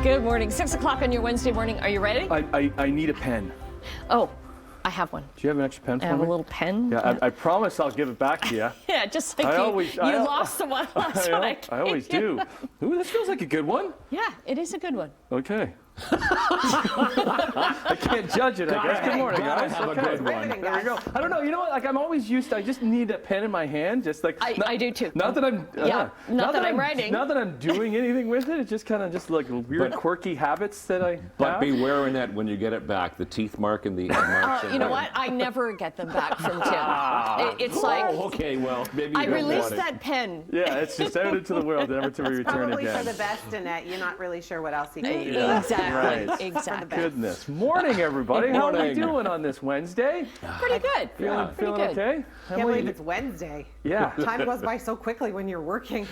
Good morning. 6 o'clock on your Wednesday morning. Are you ready? I need a pen. Oh, I have one. Do you have an extra pen for I me? have a little pen. Yeah, I promise I'll give it back to you. Yeah, just like you lost the one last time. I always do. Ooh, this feels like a good one. Yeah, it is a good one. Okay. I can't judge it, I guess. Good morning, guys. Have a good one. There we go. I don't know. You know what? Like, I'm always used to, I just need a pen in my hand. Just like. I do too. Not that I'm. Not that I'm writing. Not that I'm doing anything with it. It's just kind of just like weird, quirky habits that I But have. be wearing that when you get it back, the teeth mark and the marks. You know what? I never get them back from Tim. It's like. Oh, okay. Well, maybe you I don't released want it. that pen. Yeah, it's just out into the world, never to be returned Probably again. for the best, Annette. You're not really sure what else you can do. Exactly. Right. Exactly. Goodness. Morning, everybody. Good How are we morning. doing on this Wednesday? Pretty good. Feeling Pretty good. okay? Can't believe it's Wednesday. Yeah. Time goes by so quickly when you're working.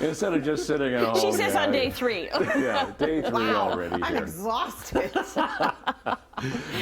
Instead of just sitting at home. She says on day yeah. 3. Yeah, day 3 Wow, already I'm here. exhausted.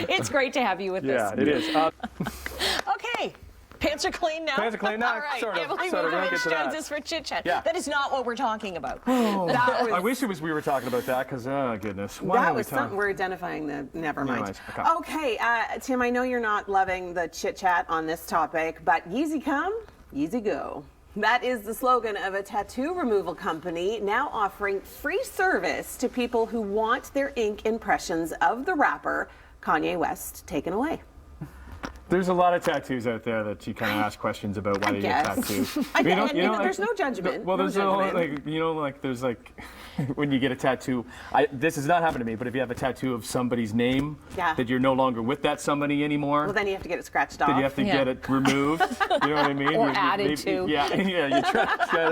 It's great to have you with Yeah, us. it is. Okay. Pants are clean now? Pants are clean now? All right. Sort of. Emily Sort of. We'll Vukovic get to joins that. us for Chit Chat. Yeah. That is not what we're talking about. I wish it was we were talking about that because, oh, goodness. Why That are we was something talking? we're identifying the. Never mind. Anyways, okay. Okay, Tim, I know you're not loving the chit chat on this topic, but Yeezy come, Yeezy go. That is the slogan of a tattoo removal company now offering free service to people who want their ink impressions of the rapper Kanye West taken away. There's a lot of tattoos out there that you kind of ask questions about why they get guess. tattoos. I get- like, there's no judgment. Well, No there's judgment. like there's like when you get a tattoo. This has not happened to me, but if you have a tattoo of somebody's name Yeah. that you're no longer with that somebody anymore, Well, then you have to get it scratched off. then you have to get it removed. You know what I mean? Or You added maybe- to. Yeah, you try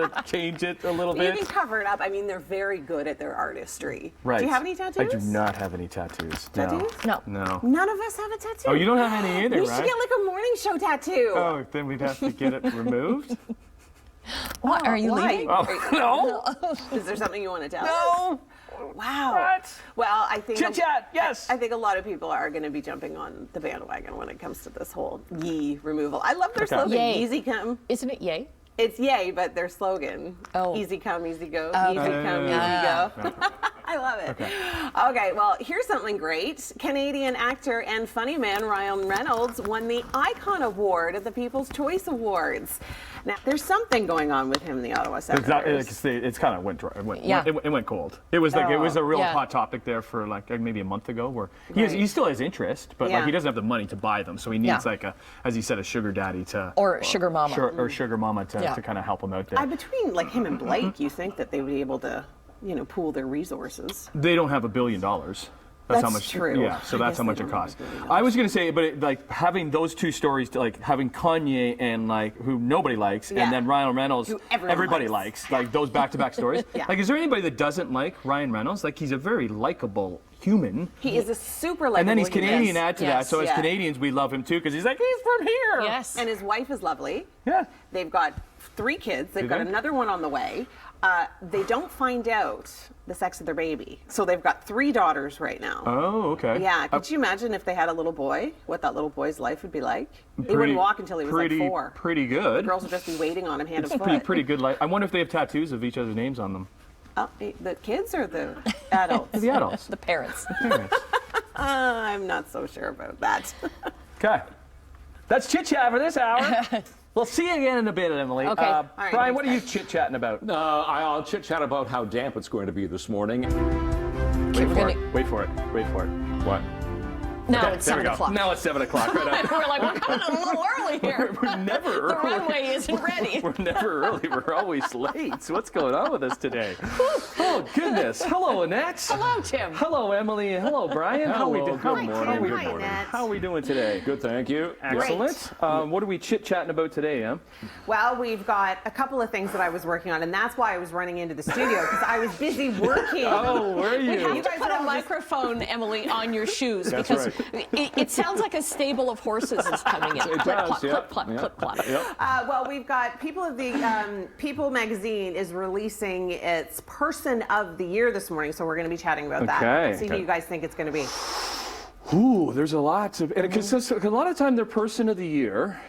to change it a little But you bit. can cover it up. I mean, they're very good at their artistry. Right. Do you have any tattoos? I do not have any tattoos. Tattoos? No. No. None of us have a tattoo. Oh, you don't have any either, We right? should get like a morning show tattoo. Oh, then we'd have to get it removed. What? Are you why? leaving? Oh, no. Is there something you want to tell us? No. Wow. What? Well, I think Chit chat, yes. I think a lot of people are going to be jumping on the bandwagon when it comes to this whole yee removal. I love their Okay. slogan, Yay. easy come. Isn't it yay? It's yay, but their slogan, Oh. easy come, easy go, Okay. easy come, easy go. I love it. Okay, well, here's something great. Canadian actor and funny man Ryan Reynolds won the Icon Award at the People's Choice Awards. Now, there's something going on with him in the Ottawa Senators. It's kind of went dry. It went, Yeah. it went cold. It was like it was a real Yeah. hot topic there for like maybe a month ago, where Right. he still has interest, but Yeah. like he doesn't have the money to buy them, so he needs Yeah. like as he said, a sugar daddy to Or sugar mama. or sugar mama to Yeah. kind of help him out there. Between like him and Blake, you think that they would be able to, pool their resources. They don't have $1 billion. That's how That's much. true. Yeah, so I that's guess how they much it don't have costs. $1 billion. I was gonna say, but like having those two stories, like having Kanye and like who nobody likes, Yeah. and then Ryan Reynolds, Who everyone everybody likes. likes, like those back-to-back stories. Yeah. Like, is there anybody that doesn't like Ryan Reynolds? Like, he's a very likable human. He is a super likable And then he's human. Canadian, add to that. Yes. So as Yeah. Canadians, we love him too because he's like, he's from here. Yes. And his wife is lovely. Yeah. They've got 3 kids. They've Do got they? another one on the way. They don't find out the sex of their baby. So they've got 3 daughters right now. Oh, okay. Yeah, could you imagine if they had a little boy, what that little boy's life would be like? He wouldn't walk until he was like 4. Pretty good. Girls would just be waiting on him hand It's and foot. pretty good life. I wonder if they have tattoos of each other's names on them. The kids or the adults? The adults. The parents. Parents. I'm not so sure about that. Okay. That's chit chat for this hour. We'll see you again in a bit, Emily. Okay. All right, Brian, what are you thanks, chit chatting about? I'll chit chat about how damp it's going to be this morning. Wait for gonna- it. Wait for it. Wait for it. What? Now Okay, it's there we 7 go. o'clock. Now it's 7 o'clock. Right We're like, we're coming a little early here. We're never The early. runway isn't ready. We're never early. We're always late. So what's going on with us today? Oh, goodness. Hello, Annette. Hello, Tim. Hello, Emily. Hello, Brian. How are we Hello, doing? good morning, Tim. good Hi, morning. Annette. How are we doing today? Good, thank you. Excellent. What are we chit-chatting about today, Em? Well, we've got a couple of things that I was working on, and that's why I was running into the studio, because I was busy working. Oh, were you? We have You to guys put are a all just- microphone, Emily, on your shoes That's because right. it sounds like a stable of horses is coming in. It Clip, does, clop, yeah. clip, clop, Yeah. clip, clop. Yep. Well, we've got People magazine is releasing its Person of the Year this morning, so we're going to be chatting about Okay. that. See who Okay. you guys think it's going to be. Ooh, there's a lot of, and because a lot of time their person of the year,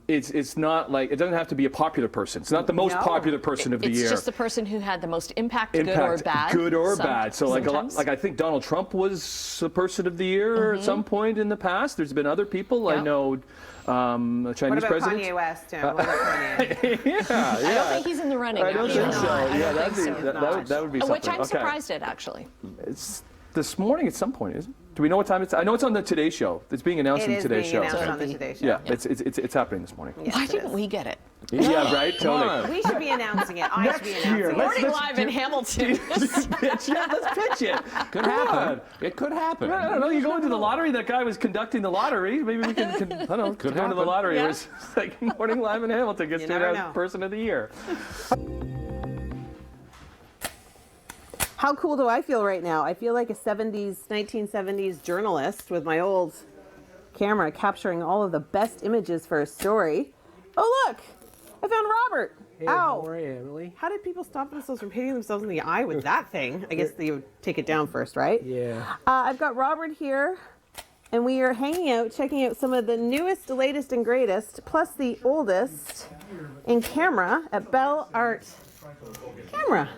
it's not like, it doesn't have to be a popular person. It's not the most popular person of the year. It's just the person who had the most impact, good or bad. Good or bad. So Sometimes. like I think Donald Trump was the person of the year at some point in the past. There's been other people. I know the Chinese What about president. Kanye West, Tim? What about Kanye? I don't think he's in the running. I don't think so. Yeah, I don't think so. that would be something. Which I'm surprised at, actually. It's this morning at some point, isn't it? Do we know what time it's? I know it's on the Today Show. It's being announced on the Today Show. It is being announced on the Today Show. Yeah, it's happening this morning. Yes, Why it didn't is. we get it? Yeah, right. Totally. We should be announcing it. I should be announcing year. it. Let's Morning Live in Hamilton. Pitch, yeah, let's pitch it. Could happen. It could happen. I don't know. You go into the lottery. That guy was conducting the lottery. Maybe we can I don't know. Could go into the happen. lottery. Yeah. It was like Morning Live in Hamilton gets You to never announce know. person of the year. How cool do I feel right now? I feel like a 1970s journalist with my old camera capturing all of the best images for a story. Oh, look! I found Robert. Hey, Ow. how are you, Emily? How did people stop themselves from hitting themselves in the eye with that thing? I guess they would take it down first, right? Yeah. I've got Robert here, and we are hanging out, checking out some of the newest, latest, and greatest, plus the oldest in camera at Bell Art Camera.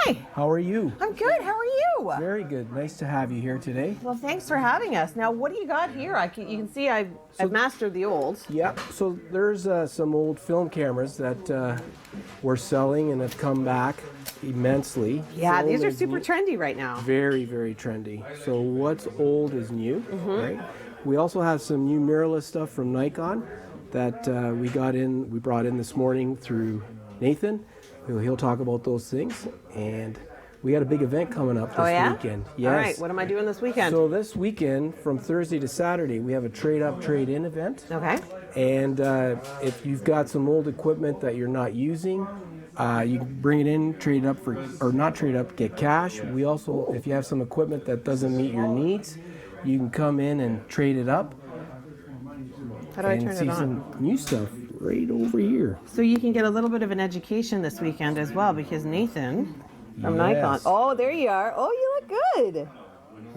Hi, How are you? I'm good. How are you? Very good. Nice to have you here today. Well, thanks for having us. Now, what do you got here? You can see I've mastered the old. Yeah. So there's some old film cameras that we're selling and have come back immensely. Yeah, Film these are is super new- trendy right now. Very, very trendy. So what's old is new, right? We also have some new mirrorless stuff from Nikon that we brought in this morning through Nathan. He'll talk about those things. And we got a big event coming up this weekend. Yes. All right, what am I doing this weekend? So this weekend, from Thursday to Saturday, we have a trade-up, trade-in event. Okay. And if you've got some old equipment that you're not using, you can bring it in, trade it up or not trade up, get cash. We also, if you have some equipment that doesn't meet your needs, you can come in and trade it up. How do I and turn see it on? some new stuff right over here. So you can get a little bit of an education this weekend as well, because Nathan from Nikon. Yes. Oh, there you are. Oh, you look good.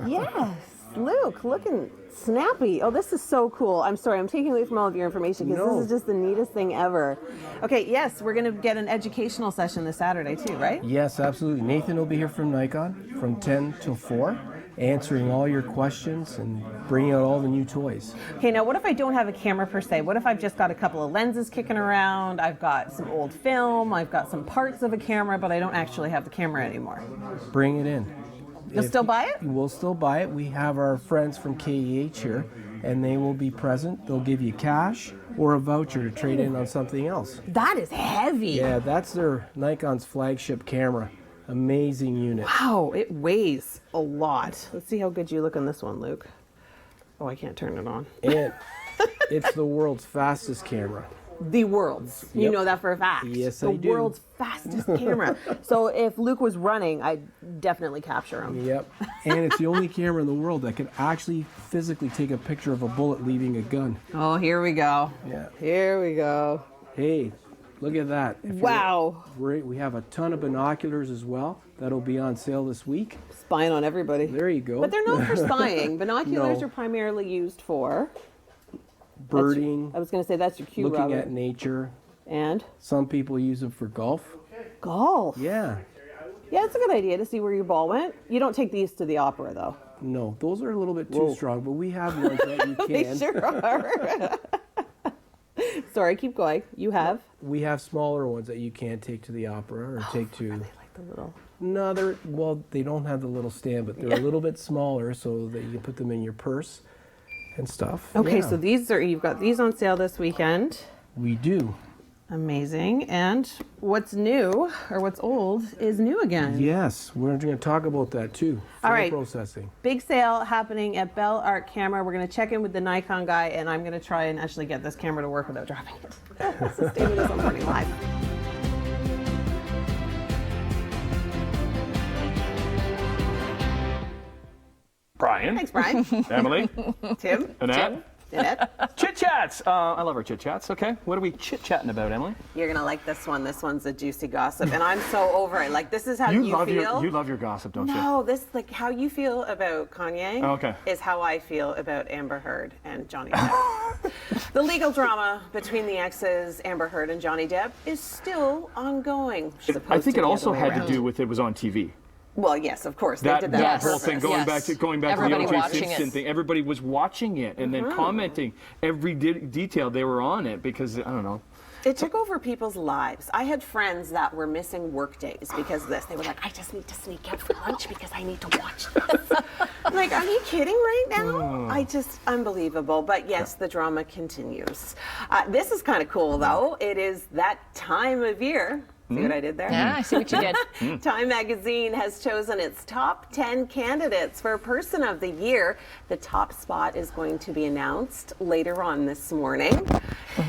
Yes, Luke, looking snappy. Oh, this is so cool. I'm sorry, I'm taking away from all of your information because No. this is just the neatest thing ever. Okay, yes, we're going to get an educational session this Saturday too, right? Yes, absolutely. Nathan will be here from Nikon from 10 till 4, answering all your questions and bringing out all the new toys. Okay, now what if I don't have a camera per se? What if I've just got a couple of lenses kicking around? I've got some old film, I've got some parts of a camera, but I don't actually have the camera anymore. Bring it in. You'll still buy it? We'll still buy it. We have our friends from KEH here, and they will be present. They'll give you cash or a voucher to trade in on something else. That is heavy. Yeah, that's their Nikon's flagship camera. Amazing unit. Wow, it weighs a lot. Let's see how good you look on this one, Luke. Oh, I can't turn it on. And it's the world's fastest camera. The world's. You Yep. know that for a fact. Yes, the I do. world's fastest camera. So if Luke was running, I'd definitely capture him. Yep. And it's the only camera in the world that can actually physically take a picture of a bullet leaving a gun. Oh, here we go. Yeah. Here we go. Hey, look at that. If you're- Wow. We have a ton of binoculars as well. That'll be on sale this week. Spying on everybody. There you go. But they're not for spying. Binoculars No. are primarily used for Birding, I was going to say that's your cue, looking Robert. at nature. And Some people use them for golf. golf. Yeah. Yeah, it's a good idea to see where your ball went. You don't take these to the opera, though. No, those are a little bit too strong, but we have ones that you They can. sure are. Sorry, keep going. You have? We have smaller ones that you can take to the opera or take to. Like the little. No, they don't have the little stand, but they're a little bit smaller so that you can put them in your purse and stuff. Okay, Yeah. so you've got these on sale this weekend. We do. Amazing. And what's new or what's old is new again. Yes, we're going to talk about that too. All Film right. Processing. Big sale happening at Bell Art Camera. We're going to check in with the Nikon guy, and I'm going to try and actually get this camera to work without dropping it. So stay with us on Morning Live. Brian, Thanks, Brian. Emily, Tim. Annette. in it. Chit chats. I love our chit chats. Okay, what are we chit chatting about, Emily? You're gonna like this one. This one's a juicy gossip, and I'm so over it. Like, this is how you feel. You love your gossip, don't you? No, this, like, how you feel about Kanye Okay. is how I feel about Amber Heard and Johnny Depp. The legal drama between the exes, Amber Heard and Johnny Depp, is still ongoing. I think it also had to do with it was on TV. Well, yes, of course. They That, did that that on whole thing, purpose. going back Everybody to the O.J. watching Simpson it. thing, everybody was watching it and then commenting every detail. They were on it because, I don't know. It took over people's lives. I had friends that were missing work days because of this. They were like, I just need to sneak out for lunch because I need to watch this. I'm like, are you kidding right now? Unbelievable. But yes, the drama continues. This is kind of cool, though. It is that time of year. See what I did there? Yeah, I see what you did. Time magazine has chosen its top 10 candidates for Person of the Year. The top spot is going to be announced later on this morning.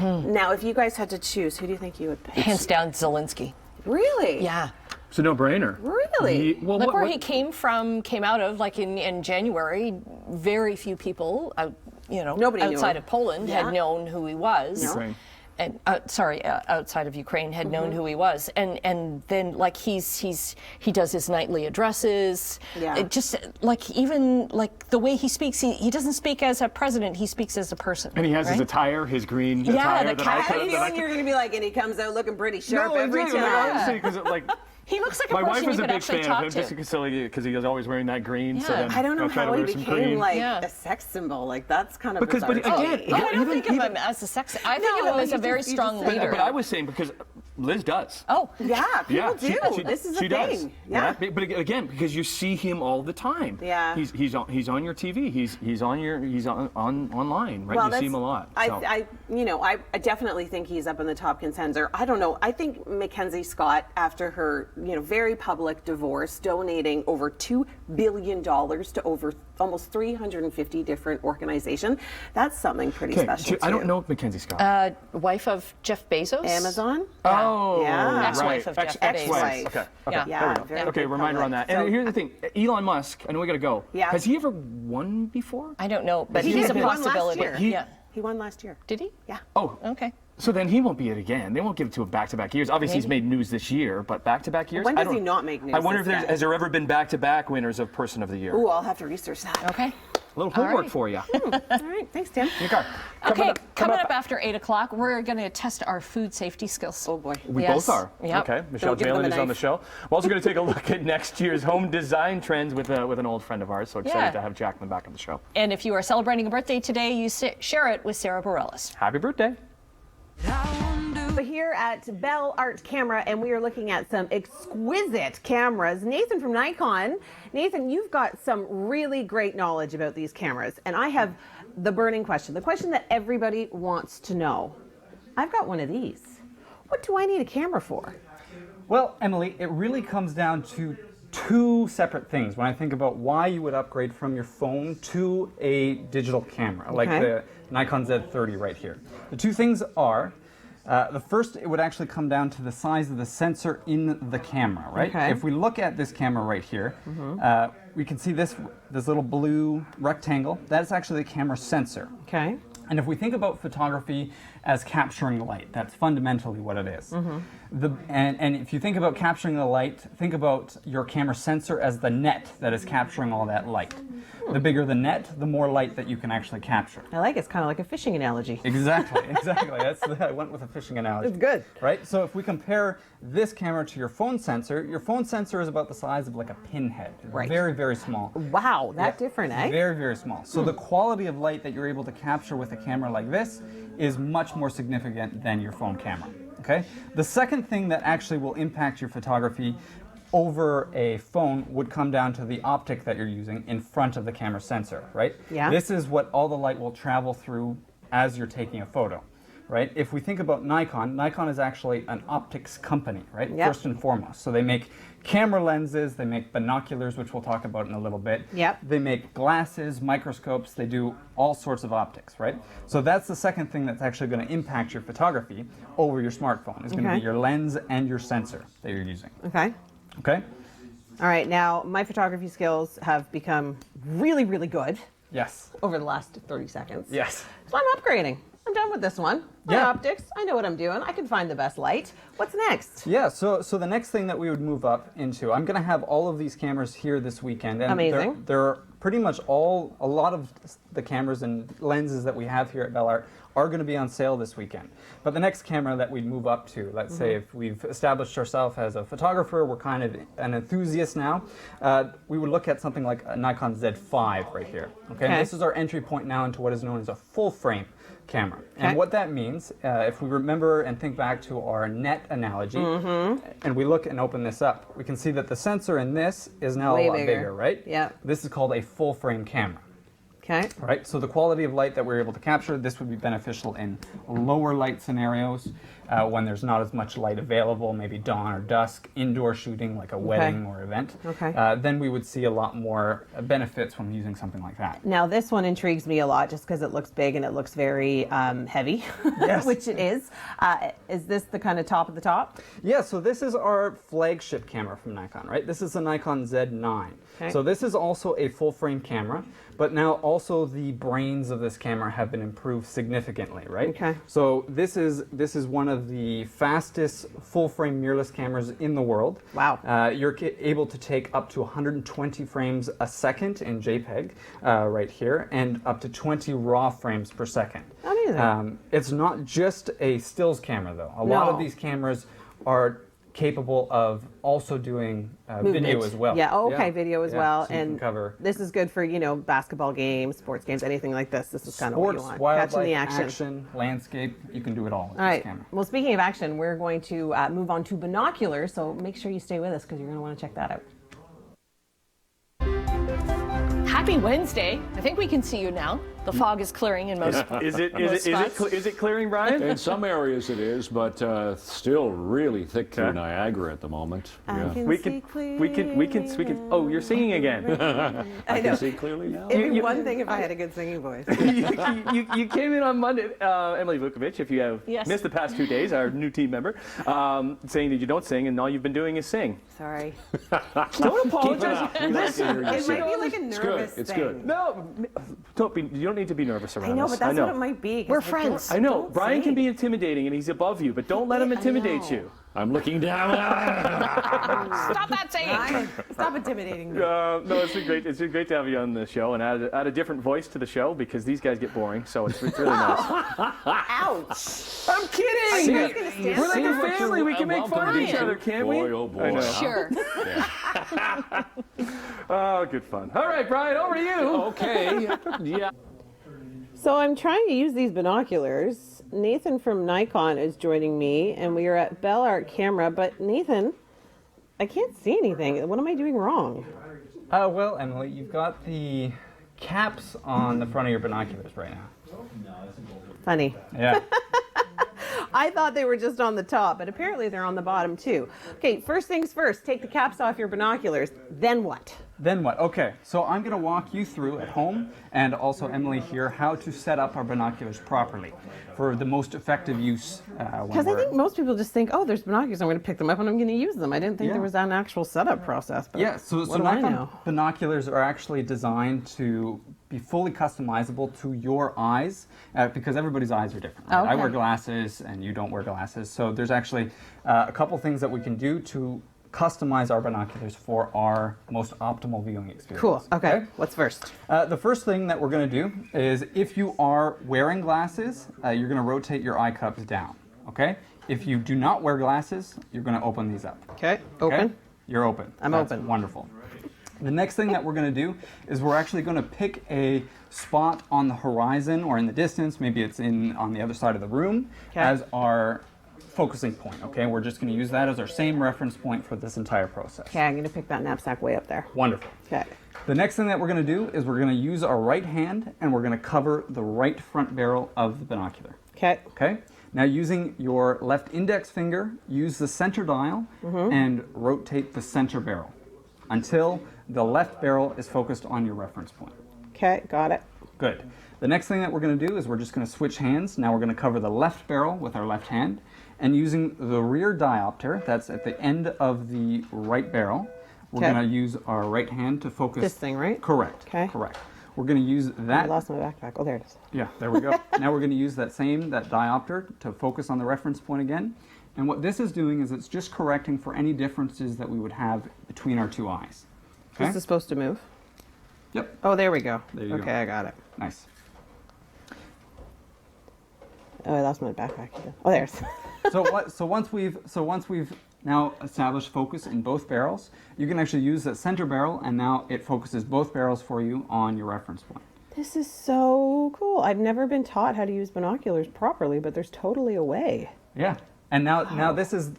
Now, if you guys had to choose, who do you think you would pick? Hands down, Zelensky. Really? Yeah. It's a no-brainer. Really? Well, Look where he came out of, like in January. Very few people, Nobody knew outside him. of Poland had known who he was. Ukraine. And outside of Ukraine had known who he was, and then like he does his nightly addresses. Yeah. It just like even like the way he speaks, he doesn't speak as a president. He speaks as a person. And he has his right? attire, his green Yeah, attire. the that cap. I had a that feeling you were going to be like, and he comes out looking pretty sharp every time. Honestly, because like. He looks like a My person wife you is a could big actually fan of talk him to. because he was always wearing that green. So Yeah. then I don't know I'll try to how he wear some became green. like Yeah. a sex symbol. Like, that's kind of Because- but bizarre. again, Oh, I don't even- think of him as a sex. I think No, of him as you a very just- you strong just said leader. But I was saying because Liz does. Oh, Yeah, people do. This is a she thing. does. Yeah. But again, because you see him all the time. Yeah. He's on your TV. He's online, right? Well, you see him a lot. So. I definitely think he's up in the top contender. I don't know. I think Mackenzie Scott, after her, very public divorce, donating over $2 billion to over almost 350 different organizations, that's something pretty special. I don't too. know Mackenzie Scott. wife of Jeff Bezos. Amazon. Oh, Yeah. Ex-wife of Jeff Ex-wife. Bezos. Okay. Yeah. Yeah. There we go. very Okay, big reminder on public. that. And So- here's the thing: Elon Musk. I know we got to go. Yeah. Has he ever won before? I don't know, but He he's a did. He won last possibility. year. Yeah. He won last year. Did he? Yeah. Oh. Okay. So then he won't be it again. They won't give it to him back-to-back years. Obviously, he's made news this year, but back-to-back years. When I does he don't- not make news I wonder if this there's guy? has there ever been back-to-back winners of Person of the Year. Ooh, I'll have to research that. Okay. A little homework right. for you. All right. Thanks, Tim. Okay. Okay, coming up after 8 o'clock, we're going to test our food safety skills. Oh boy. We Yes. both are. Yep. Okay. Michelle give them Jalen a is on the knife. show. We're also going to take a look at next year's home design trends with an old friend of ours. So excited Yeah. to have Jacqueline back on the show. And if you are celebrating a birthday today, you share it with Sarah Bareilles. Happy birthday. We're here at Bell Art Camera, and we are looking at some exquisite cameras. Nathan from Nikon. Nathan, you've got some really great knowledge about these cameras, and I have the burning question, the question that everybody wants to know. I've got one of these. What do I need a camera for? Well, Emily, it really comes down to two separate things when I think about why you would upgrade from your phone to a digital camera, like Okay. the Nikon Z30 right here. The two things are, the first, it would actually come down to the size of the sensor in the camera, right? Okay. If we look at this camera right here, we can see this little blue rectangle. That is actually the camera sensor. Okay. And if we think about photography as capturing light, that's fundamentally what it is. And if you think about capturing the light, think about your camera sensor as the net that is capturing all that light. The bigger the net, the more light that you can actually capture. I like it. It's kind of like a fishing analogy. Exactly. I went with a fishing analogy. It's good. Right? So if we compare this camera to your phone sensor is about the size of like a pinhead. Right. Very, very small. Wow, that Yeah, different, eh? Very, very small. So the quality of light that you're able to capture with a camera like this is much more significant than your phone camera. Okay? The second thing that actually will impact your photography over a phone would come down to the optic that you're using in front of the camera sensor, right? Yeah. This is what all the light will travel through as you're taking a photo. Right? If we think about Nikon is actually an optics company, right? Yep. First and foremost. So they make camera lenses, they make binoculars, which we'll talk about in a little bit. Yep. They make glasses, microscopes, they do all sorts of optics, right? So that's the second thing that's actually going to impact your photography over your smartphone, is going to Okay. be your lens and your sensor that you're using. Okay. Okay? All right, now my photography skills have become really, really good. Yes. over the last 30 seconds. Yes. So I'm upgrading. I'm done with this one. My Yeah. optics, I know what I'm doing. I can find the best light. What's next? Yeah, so the next thing that we would move up into, I'm going to have all of these cameras here this weekend. And Amazing. They're pretty much a lot of the cameras and lenses that we have here at Bell Art are going to be on sale this weekend. But the next camera that we'd move up to, let's say if we've established ourselves as a photographer, we're kind of an enthusiast now, we would look at something like a Nikon Z5 right here. Okay, and this is our entry point now into what is known as a full frame camera. And what that means, if we remember and think back to our net analogy, and we look and open this up, we can see that the sensor in this is now Way a lot bigger. bigger, right? Yeah. This is called a full frame camera. Okay. Right, so the quality of light that we're able to capture, this would be beneficial in lower light scenarios, when there's not as much light available, maybe dawn or dusk, indoor shooting like a wedding or event. Okay. Then we would see a lot more benefits from using something like that. Now this one intrigues me a lot just because it looks big and it looks very heavy, Yes. which it is. Is this the kind of top of the top? Yeah, so this is our flagship camera from Nikon, right? This is the Nikon Z9. Okay. So this is also a full frame camera, but now also the brains of this camera have been improved significantly, right? Okay. So this is one of the fastest full frame mirrorless cameras in the world. Wow. You're able to take up to 120 frames a second in JPEG right here, and up to 20 raw frames per second. Amazing. It's not just a stills camera though. A lot of No. these cameras are capable of also doing video Movement. as well. Yeah, okay, video as well. So you can And cover this is good for, basketball games, sports games, anything like this. This is kind of what you sports, want. Catching wildlife, the action. landscape. You can do it all with All right. this camera. Well, speaking of action, we're going to move on to binoculars. So make sure you stay with us because you're going to want to check that out. Happy Wednesday. I think we can see you now. The fog is clearing in most Is most spots. it clearing, Brian? In some areas it is, but still really thick through Niagara at the moment. Yeah. We can. Oh, you're singing again. I can see clearly now. It'd be one thing if I had a good singing voice. you came in on Monday, Emily Vukovic, if you have Yes. missed the past 2 days, our new team member, saying that you don't sing and all you've been doing is sing. Sorry. Don't apologize. We like to hear you It sing. might be like a nervous It's thing. good. No, you don't need to be nervous around I know, us. but that's what it might be. 'cause We're I feel- friends. I know. Don't Brian can sing. be intimidating and he's above you, but don't let him I intimidate know. you. I'm looking down. Stop that saying. Ryan, stop intimidating me. No, it's been great. It's been great to have you on the show and add a different voice to the show because these guys get boring. So it's really nice. Ouch. I'm kidding. you guys gonna stand We're like there? a family. We can make fun of each other, can't we? Boy, oh boy. I know. Sure. Oh, good fun. All right, Brian, over to you. Okay. Yeah. So I'm trying to use these binoculars. Nathan from Nikon is joining me, and we are at Bell Art Camera. But Nathan, I can't see anything. What am I doing wrong? Well, Emily, you've got the caps on the front of your binoculars right now. Funny. Yeah. I thought they were just on the top, but apparently they're on the bottom too. Okay, first things first, take the caps off your binoculars. Then what? Then what? Okay, so I'm going to walk you through at home, and also Emily here, how to set up our binoculars properly for the most effective use. Because I think most people just think, oh, there's binoculars, I'm going to pick them up and I'm going to use them. I didn't think there was an actual setup process. But Yeah, so what do I Nikon know? binoculars are actually designed to be fully customizable to your eyes because everybody's eyes are different. Right? I Okay. wear glasses and you don't wear glasses. So there's actually a couple things that we can do to customize our binoculars for our most optimal viewing experience. Cool. Okay. What's first? The first thing that we're going to do is if you are wearing glasses, you're going to rotate your eye cups down. Okay? If you do not wear glasses, you're going to open these up. Okay. Open. Okay? You're open. I'm That's open. Wonderful. The next thing that we're going to do is we're actually going to pick a spot on the horizon or in the distance, maybe it's on the other side of the room, Okay. as our focusing point. Okay, we're just going to use that as our same reference point for this entire process. Okay, I'm going to pick that knapsack way up there. Wonderful. Okay. The next thing that we're going to do is we're going to use our right hand and we're going to cover the right front barrel of the binocular. Okay. Okay? Now using your left index finger, use the center dial and rotate the center barrel until the left barrel is focused on your reference point. Okay, got it. Good. The next thing that we're going to do is we're just going to switch hands. Now we're going to cover the left barrel with our left hand, and using the rear diopter, that's at the end of the right barrel, we're Okay. going to use our right hand to focus. This thing, right? Correct. Okay. Correct. We're going to use I that. lost my backpack. Oh, there it is. Yeah, there we go. Now we're going to use that diopter to focus on the reference point again. And what this is doing is it's just correcting for any differences that we would have between our two eyes. Okay? This is supposed to move. Yep. Oh, there we go. There you go. Okay, I got it. Nice. Oh, I lost my backpack again. Oh, there's. So once we've now established focus in both barrels, you can actually use that center barrel, and now it focuses both barrels for you on your reference point. This is so cool. I've never been taught how to use binoculars properly, but there's totally a way. Yeah. And now this will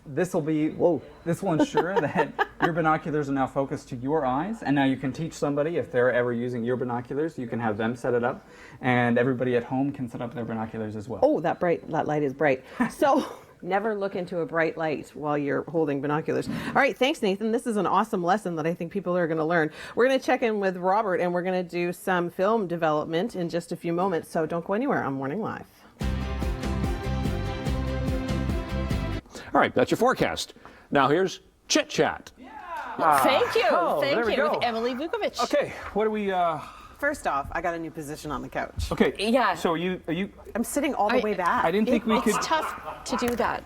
ensure that your binoculars are now focused to your eyes, and now you can teach somebody, if they're ever using your binoculars, you can have them set it up, and everybody at home can set up their binoculars as well. Oh, that light is bright. So never look into a bright light while you're holding binoculars. All right, thanks, Nathan. This is an awesome lesson that I think people are going to learn. We're going to check in with Robert, and we're going to do some film development in just a few moments, so don't go anywhere on Morning Live. All right, that's your forecast. Now here's Chit Chat. Thank you. Oh, Thank there we you. go. With Emily Vukovic. Okay, what do we? First off, I got a new position on the couch. Okay. Yeah. So are you? I'm sitting all the way back. I didn't think we could. It's tough to do that.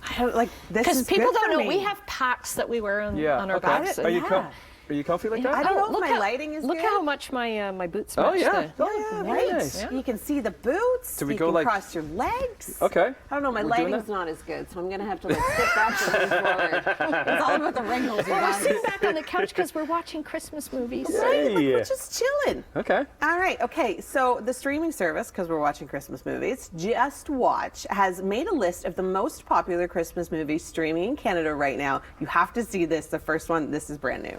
I don't, like, this Because is people good don't for know. me. We have packs that we wear on our okay. backs. Are you Yeah. are you comfy like that? I don't know if look my how- lighting is Look good. how much my boots match. Oh yeah. the- Oh, Yeah, very right. nice. You can see the boots. Do we you go can like- cross your legs. Okay. I don't know. My We're doing lighting's that? not as good, so I'm gonna have to like sit back and lean forward. It's all about the wrinkles, you We're guys. sitting back on the couch because we're watching Christmas movies. Right, like, Hey. we're just chilling. Okay. All right, okay, so the streaming service, because we're watching Christmas movies, Just Watch, has made a list of the most popular Christmas movies streaming in Canada right now. You have to see this, the first one. This is brand new.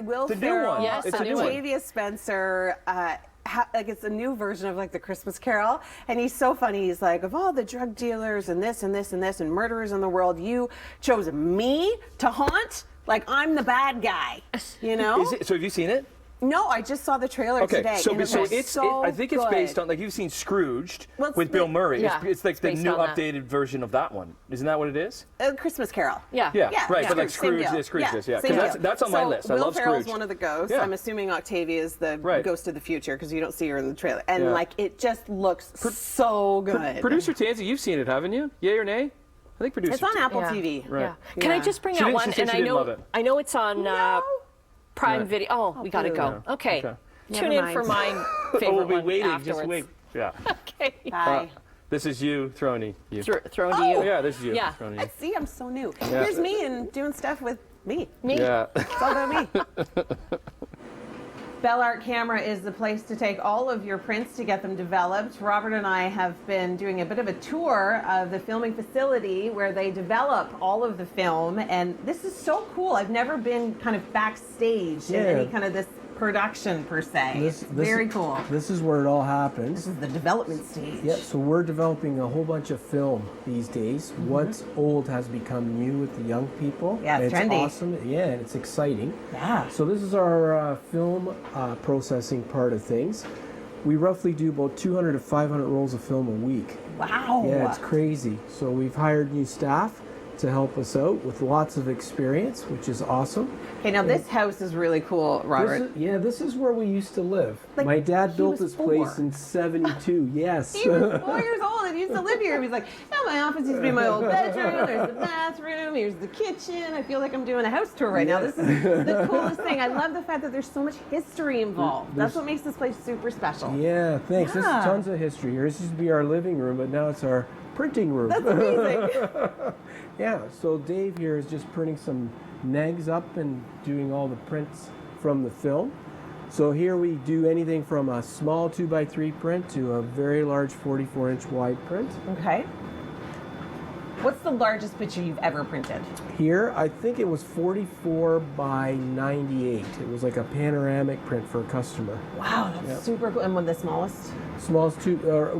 Will It's a new Ferrell, one. Yes, It's a new one. Octavia Spencer, like it's a new version of like the Christmas Carol, and he's so funny. He's like, of all the drug dealers and this and this and this and murderers in the world, you chose me to haunt. Like I'm the bad guy, you know? Is it, so have you seen it? No, I just saw the trailer Okay, today. so and it was I think it's good. based on, like, you've seen Scrooged Well, it's with Bill the- Murray. yeah, It's like it's the based new on that. updated version of that one. Isn't that what it is? Christmas Carol. Yeah. Yeah, Yeah, right. yeah. But like Same Scrooge, deal. Scrooge is, yeah. same Because deal. that's on my So list. I Will love Ferrell's Scrooge. one of the ghosts. Yeah. I'm assuming Octavia is the Right. ghost of the future because you don't see her in the trailer. And Yeah. like it just looks so good. Producer Tansy, you've seen it, haven't you? Yay or nay? I think producer. It's on Apple Yeah. TV. Right. Yeah. Can I Yeah. just bring She out didn't- one? she said And she I didn't know love it. I know it's on Prime Right. Video. Oh, we got to boo. go. Okay. Okay. Tune Never in for mind. my favorite we'll be one waiting. afterwards. Just wait. Yeah. Okay. Bye. This is you, Throny. You. Thrown to you. Yeah, this is you. Yeah. Throny. I see. I'm so new. Here's me and doing stuff with me. Me. Yeah. It's all about me. Bell Art Camera is the place to take all of your prints to get them developed. Robert and I have been doing a bit of a tour of the filming facility where they develop all of the film, and this is so cool. I've never been kind of backstage in Yeah. any kind of this production per se. It's very cool. This is where it all happens. This is the development stage. Yeah, so we're developing a whole bunch of film these days. What's old has become new with the young people. Yeah, it's and trendy. awesome. Yeah, and it's exciting. Yeah. So this is our film processing part of things. We roughly do about 200 to 500 rolls of film a week. Wow. Yeah, it's crazy. So we've hired new staff to help us out with lots of experience, which is awesome. Okay, now this house is really cool, Robert. This is where we used to live. Like, My dad he built was this 4. place in '72. Yes. He was 4 years old and used to live here. He's like, yeah, my office used to be my old bedroom. There's the bathroom. Here's the kitchen. I feel like I'm doing a house tour right now. This is the coolest thing. I love the fact that there's so much history involved. That's what makes this place super special. Yeah, thanks. There's Yeah. tons of history here. This used to be our living room, but now it's our printing room. That's amazing. Yeah, so Dave here is just printing some negs up and doing all the prints from the film. So here we do anything from a small 2x3 print to a very large 44-inch wide print. Okay. What's the largest picture you've ever printed? Here, I think it was 44 by 98. It was like a panoramic print for a customer. Wow, that's super cool. And one the smallest? Smallest two,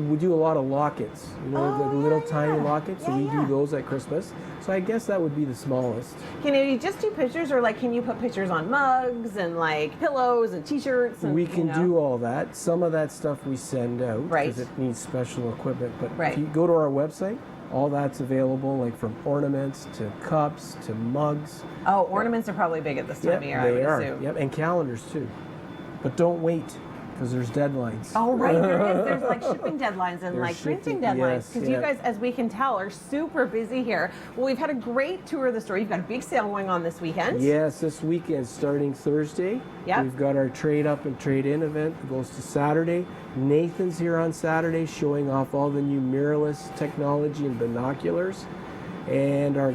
we do a lot of lockets. You know, Oh, the little yeah, tiny yeah. lockets. So Yeah, we yeah. do those at Christmas. So I guess that would be the smallest. Can you just do pictures, or like can you put pictures on mugs and like pillows and T-shirts? And, We can you know? do all that. Some of that stuff we send out Right. because it needs special equipment. But Right. if you go to our website, all that's available, like from ornaments to cups to mugs. Oh, ornaments are probably big at this time of year, I would they are. assume. Yep, and calendars too. But don't wait. because there's deadlines. Oh, right, there is. There's like shipping deadlines and There's like printing shipping, deadlines. yes, Because yeah. you guys, as we can tell, are super busy here. Well, we've had a great tour of the store. You've got a big sale going on this weekend. Yes, this weekend, starting Thursday. Yep. We've got our trade up and trade in event that goes to Saturday. Nathan's here on Saturday showing off all the new mirrorless technology and binoculars. And our,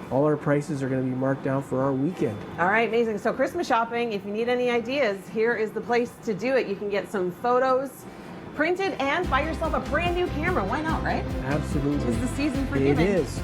all our prices are going to be marked down for our weekend. All right, amazing. So Christmas shopping, if you need any ideas, here is the place to do it. You can get some photos printed and buy yourself a brand new camera. Why not, right? Absolutely. It's the season for It giving. is.